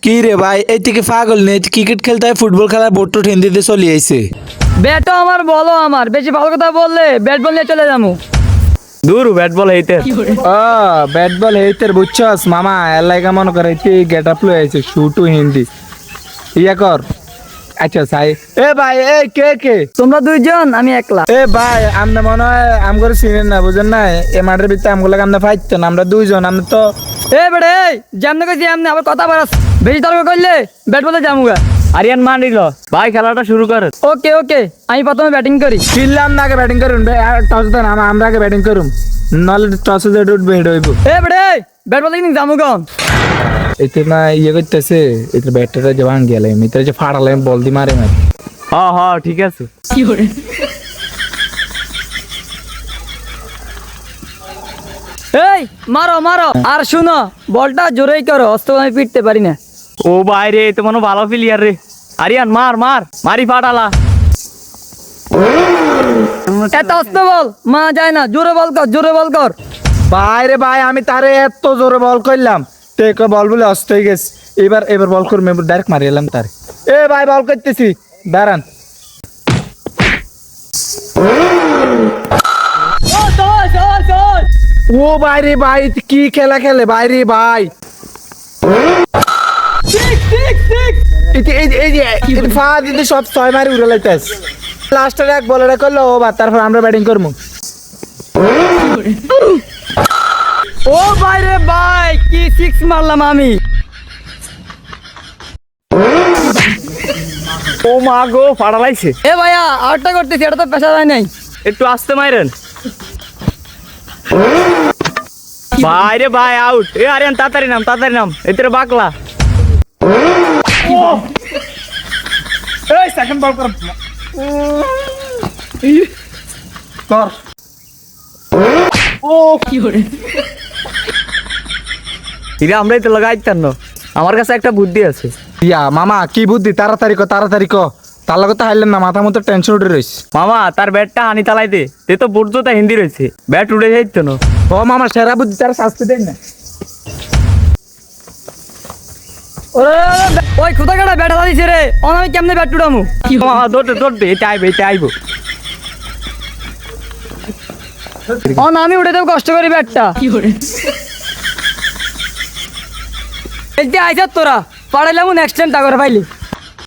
কি রে ভাই, এই থেকে পাগল নেই, ক্রিকেট খেলতে হয় ফুটবল খেলার বোর্ড টোট হিন্দিতে চলে আইছে। ব্যাটও আমার বলো আমার বেশি ভালো কথা বললে ব্যাট বল নিয়ে চলে যাবো। দূর ব্যাট বল হইতে ও ব্যাট বল হেইতের বুঝছস মামা, এলাকা মনে করে গেট আপ লই আইছে শুটু হিন্দি ইয়া কর। আচ্ছা সাই এ ভাই এ কে কে তোমরা দুইজন আমি একলা। এ ভাই আমরা মনে হয় আমগরে চিনেন না বুঝেন না, এ মাঠের ভিতরে আমগুলো আমরা ফাইতো না, আমরা দুইজন আমরা তো এ বেড়ে যেমন কইছি এমনি আবার কথা বাড়াস, বেশি তর্ক করলে ব্যাট বলে যামুগা। আরিয়ান মান নিল ভাই খেলাটা শুরু করে। ওকে ওকে আমি প্রথমে ব্যাটিং করি। চিনলাম না, আগে ব্যাটিং করুন, টস দেন, আমরা আগে ব্যাটিং করুম, নাহলে টসে যে উঠবে হেড হইব। এ বেড়ে ব্যাট বলে কিন্তু যামুগা। এতে না ইয়ে করতেছে, এতে ব্যাটটা যে ভাঙ গেলাম, এতে যে ফাড়ালাম বল দি মারে মারে। হ ঠিক আছে। এই মারো মারো আর শুনো বলটা জোরেই করো, অস্ত আমি পিটতে পারি না। ও ভাই রে তো মনে ভালো প্লেয়ার রে। আরিয়ান মার মার মারি ফাটালা। এত অস্ত বল মা যায় না, জোরে বল কর জোরে বল কর। ভাই রে ভাই, আমি তারে এত জোরে বল করলাম, টেক বল বলে অস্ত হয়ে গেছে। এবার বল করবে, ডাইরেক্ট মারি এলাম তারে। এ ভাই বল করতেছি, দাঁড়ান। ও ভাই রে ভাই, কি খেলা খেলে ভাই রে ভাই। সব ছয় মারি উড়ে লাইতেছে, লাস্টের এক বল এটা করলো ও বা, তারপর আমরা ব্যাটিং করবো। ও ভাই রে ভাই কি সিক্স মারলাম আমি। ও মা গো ফাটালাইছে। এ ভাইয়া আউটটা করতেছি, এটা তো পেশা যায় নাই। একটু আসতে মাইরেন। ভাই রে ভাই আউট। এ আরিয়ান তাড়াতাড়ি নাম এতে বাকলা। এই সেকেন্ড বল কর কর। ও কি করে ইরে আমরাই তো লাগাইতাম না। আমার কাছে একটা বুদ্ধি আছে। ইয়া মামা কি বুদ্ধি, তাড়াতাড়ি ক তার লগে তো হাইলেন না, মাথা মতো টেনশন উঠে রয়েছে। মামা তার ব্যাটটা হানি তালাই দে, তে তো বুর্জতা হিন্দি রয়েছে, ব্যাট উড়ে যাইতো না। ও মামা সেরা বুদ্ধি, তার শাস্তি দেন না। ওই খুদা কাটা ব্যাট হারিয়েছে রে, অন আমি কেমনে ব্যাট টুটামু। মামা দৌড়তে এটা আইবো। অন আমি উঠে দেব কষ্ট করি ব্যাটটা। কি করে এই যে আইসার তোরা পাড়াইলাম নেক্সট টাইম তা করে পাইলি।